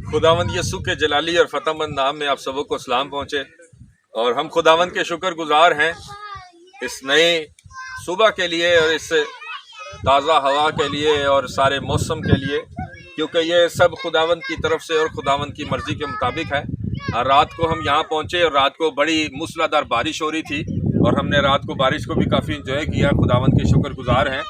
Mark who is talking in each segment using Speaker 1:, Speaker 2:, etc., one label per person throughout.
Speaker 1: खुदावंद यसू के जलाली और फतहमंद नाम में आप सबों को सलाम पहुँचे। और हम खुदावंद के शुक्रगुजार हैं इस नए सुबह के लिए और इस ताज़ा हवा के लिए और सारे मौसम के लिए, क्योंकि ये सब खुदावंद की तरफ से और खुदावंद की मर्ज़ी के मुताबिक है। और रात को हम यहाँ पहुँचे और रात को बड़ी मूसलाधार बारिश हो रही थी और हमने रात को बारिश को भी काफ़ी इंजॉय किया। खुदावंद के शुक्रगुजार हैं।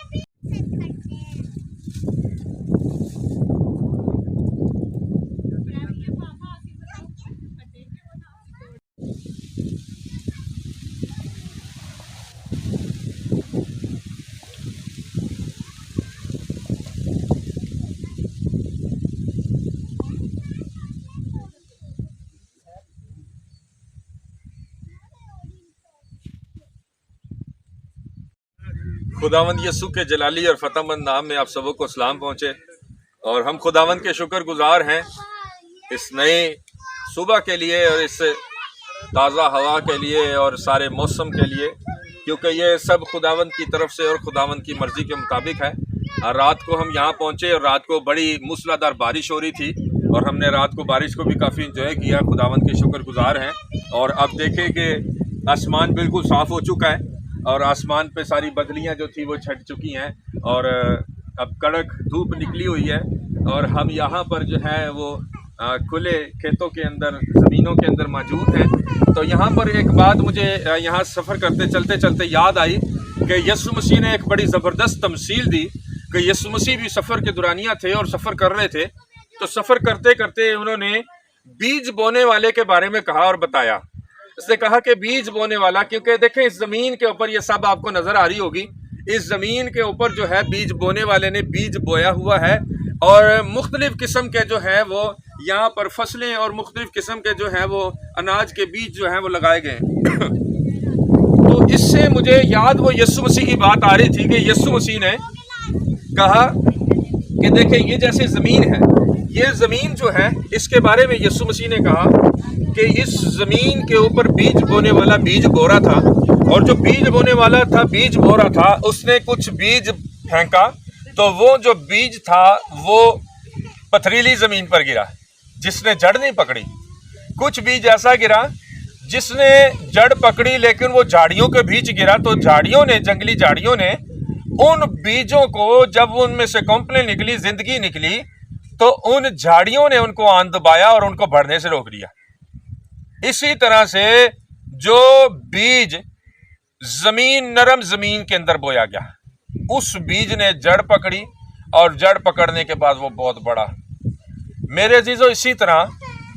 Speaker 1: खुदावंद यसू के जलाली और फतहमंद नाम में आप सबों को सलाम पहुँचे। और हम खुदावंद के शुक्रगुजार हैं इस नए सुबह के लिए और इस ताज़ा हवा के लिए और सारे मौसम के लिए, क्योंकि ये सब खुदावंद की तरफ से और खुदावंद की मर्ज़ी के मुताबिक है। और रात को हम यहाँ पहुँचे और रात को बड़ी मूसलाधार बारिश हो रही थी और हमने रात को बारिश को भी काफ़ी इंजॉय किया। खुदावंद के शुक्रगुजार हैं। और अब देखें कि आसमान बिल्कुल साफ़ हो चुका है और आसमान पे सारी बदलियां जो थी वो छट चुकी हैं और अब कड़क धूप निकली हुई है। और हम यहाँ पर जो है वो खुले खेतों के अंदर, ज़मीनों के अंदर मौजूद हैं। तो यहाँ पर एक बात मुझे यहाँ सफ़र करते चलते चलते याद आई कि यीशु मसीह ने एक बड़ी ज़बरदस्त तमसील दी कि यीशु मसीह भी सफ़र के दुरानिया थे और सफ़र कर रहे थे। तो सफ़र करते करते उन्होंने बीज बोने वाले के बारे में कहा और बताया। उसने कहा कि बीज बोने वाला, क्योंकि देखें इस ज़मीन के ऊपर ये सब आपको नज़र आ रही होगी, इस ज़मीन के ऊपर जो है बीज बोने वाले ने बीज बोया हुआ है और मुख्तलिफ़ किस्म के जो है वो यहाँ पर फसलें और मुख्तलिफ़ किस्म के जो है वो अनाज के बीज जो हैं वो लगाए गए हैं। तो इससे मुझे याद वो यीशु मसीह की बात आ रही थी कि यीशु मसीह ने कहा कि देखें ये जैसे ज़मीन है, ये ज़मीन जो है इसके बारे में यीशु मसीह ने कहा कि इस ज़मीन के ऊपर बीज बोने वाला बीज बो रहा था और जो बीज बोने वाला था बीज बो रहा था उसने कुछ बीज फेंका तो वो जो बीज था वो पथरीली ज़मीन पर गिरा जिसने जड़ नहीं पकड़ी। कुछ बीज ऐसा गिरा जिसने जड़ पकड़ी लेकिन वो झाड़ियों के बीच गिरा, तो झाड़ियों ने, जंगली झाड़ियों ने उन बीजों को, जब उनमें से कॉम्पलें निकली, जिंदगी निकली, तो उन झाड़ियों ने उनको आन दबाया और उनको बढ़ने से रोक दिया। इसी तरह से जो बीज जमीन, नरम जमीन के अंदर बोया गया, उस बीज ने जड़ पकड़ी और जड़ पकड़ने के बाद वो बहुत बड़ा। मेरे अजीजों, इसी तरह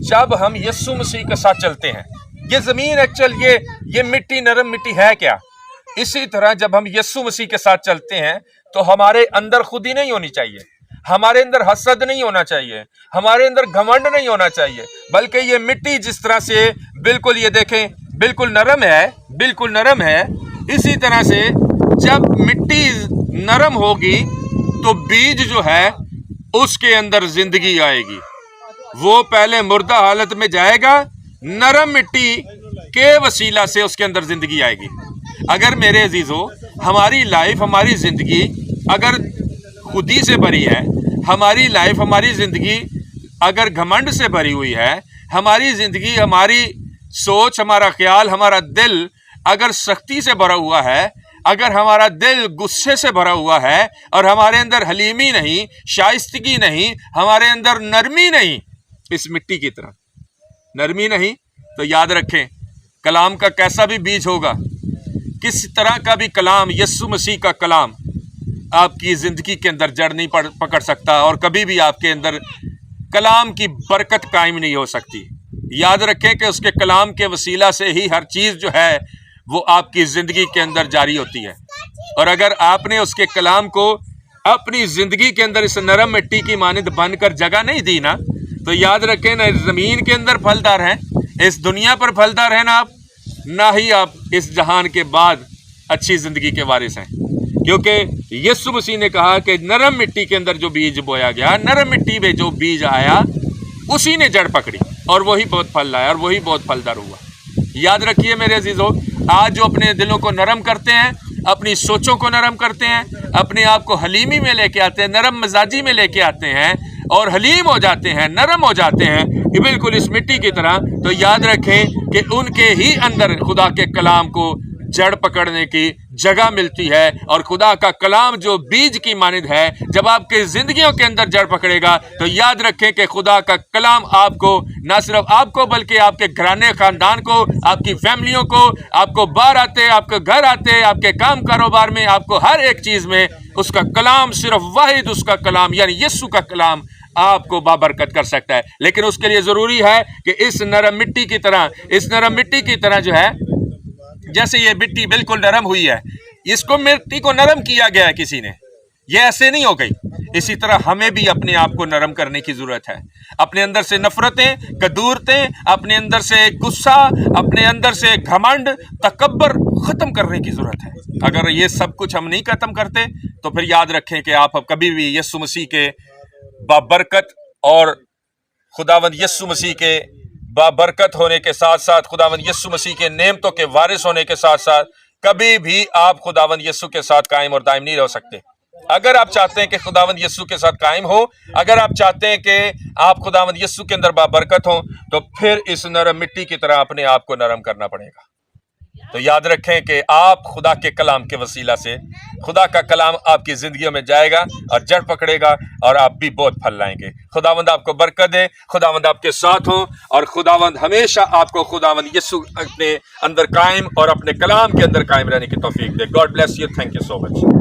Speaker 1: जब हम यीशु मसीह के साथ चलते हैं, ये जमीन एक्चुअल ये मिट्टी, नरम मिट्टी है क्या, इसी तरह जब हम यीशु मसीह के साथ चलते हैं तो हमारे अंदर खुदी नहीं होनी चाहिए, हमारे अंदर हसद नहीं होना चाहिए, हमारे अंदर घमंड नहीं होना चाहिए, बल्कि ये मिट्टी जिस तरह से बिल्कुल, ये देखें, बिल्कुल नरम है, बिल्कुल नरम है, इसी तरह से जब मिट्टी नरम होगी तो बीज जो है उसके अंदर जिंदगी आएगी। वो पहले मुर्दा हालत में जाएगा, नरम मिट्टी के वसीला से उसके अंदर जिंदगी आएगी। अगर मेरे अजीजों हमारी लाइफ, हमारी जिंदगी अगर खुदी से भरी है, हमारी लाइफ, हमारी जिंदगी अगर घमंड से भरी हुई है, हमारी जिंदगी, हमारी सोच, हमारा ख्याल, हमारा दिल अगर सख्ती से भरा हुआ है, अगर हमारा दिल गुस्से से भरा हुआ है और हमारे अंदर हलीमी नहीं, शाइस्तगी नहीं, हमारे अंदर नरमी नहीं, इस मिट्टी की तरह नरमी नहीं, तो याद रखें कलाम का कैसा भी बीज होगा, किस तरह का भी कलाम, यीशु मसीह का कलाम आपकी ज़िंदगी के अंदर जड़ नहीं पकड़ सकता और कभी भी आपके अंदर कलाम की बरकत कायम नहीं हो सकती। याद रखें कि उसके कलाम के वसीला से ही हर चीज़ जो है वो आपकी ज़िंदगी के अंदर जारी होती है। और अगर आपने उसके कलाम को अपनी ज़िंदगी के अंदर इस नरम मिट्टी की मानद बनकर जगह नहीं दी ना, तो याद रखें, ना ज़मीन के अंदर फलदार हैं, इस दुनिया पर फलदार हैं ना आप, ना ही आप इस जहान के बाद अच्छी ज़िंदगी के वारिस हैं। क्योंकि यीशु मसीह ने कहा कि नरम मिट्टी के अंदर जो बीज बोया गया, नरम मिट्टी में जो बीज आया, उसी ने जड़ पकड़ी और वही बहुत फल लाया और वही बहुत फलदार हुआ। याद रखिए मेरे अजीजों, आज जो अपने दिलों को नरम करते हैं, अपनी सोचों को नरम करते हैं, अपने आप को हलीमी में लेके आते हैं, नरम मिजाजी में लेके आते हैं, اور حلیم ہو جاتے ہیں، نرم ہو جاتے ہیں کہ بالکل اس مٹی کی طرح، تو یاد رکھیں کہ ان کے ہی اندر خدا کے کلام کو جڑ پکڑنے کی جگہ ملتی ہے، اور خدا کا کلام جو بیج کی مانند ہے، جب آپ کی زندگیوں کے اندر جڑ پکڑے گا تو یاد رکھیں کہ خدا کا کلام آپ کو، نہ صرف آپ کو بلکہ آپ کے گھرانے خاندان کو، آپ کی فیملیوں کو، آپ کو باہر آتے، آپ کے گھر آتے، آپ کے کام کاروبار میں، آپ کو ہر ایک چیز میں اس کا کلام، صرف واحد اس کا کلام یعنی یسوع کا کلام آپ کو بابرکت کر سکتا ہے۔ لیکن اس کے لیے ضروری ہے کہ اس نرم مٹی کی طرح جو ہے، جیسے یہ مٹی بالکل نرم ہوئی ہے، اس کو مٹی کو نرم کیا گیا ہے کسی نے، یہ ایسے نہیں ہو گئی۔ اسی طرح ہمیں بھی اپنے آپ کو نرم کرنے کی ضرورت ہے، اپنے اندر سے نفرتیں، کدورتیں، اپنے اندر سے غصہ، اپنے اندر سے گھمنڈ، تکبر ختم کرنے کی ضرورت ہے۔ اگر یہ سب کچھ ہم نہیں ختم کرتے تو پھر یاد رکھیں کہ آپ کبھی بھی یسوع مسیح کے بابرکت اور خداوند یسوع مسیح کے بابرکت ہونے کے ساتھ ساتھ، خداوند یسوع مسیح کے نعمتوں کے وارث ہونے کے ساتھ ساتھ، کبھی بھی آپ خداوند یسوع کے ساتھ قائم اور دائم نہیں رہ سکتے۔ اگر آپ چاہتے ہیں کہ خداوند یسوع کے ساتھ قائم ہو، اگر آپ چاہتے ہیں کہ آپ خداوند یسوع کے اندر بابرکت ہوں، تو پھر اس نرم مٹی کی طرح اپنے آپ کو نرم کرنا پڑے گا۔ تو یاد رکھیں کہ آپ خدا کے کلام کے وسیلہ سے، خدا کا کلام آپ کی زندگیوں میں جائے گا اور جڑ پکڑے گا، اور آپ بھی بہت پھل لائیں گے۔ خداوند آپ کو برکت دے، خداوند آپ کے ساتھ ہوں، اور خداوند ہمیشہ آپ کو خداوند یسوع اپنے اندر قائم اور اپنے کلام کے اندر قائم رہنے کی توفیق دے۔ God bless you, thank you so much.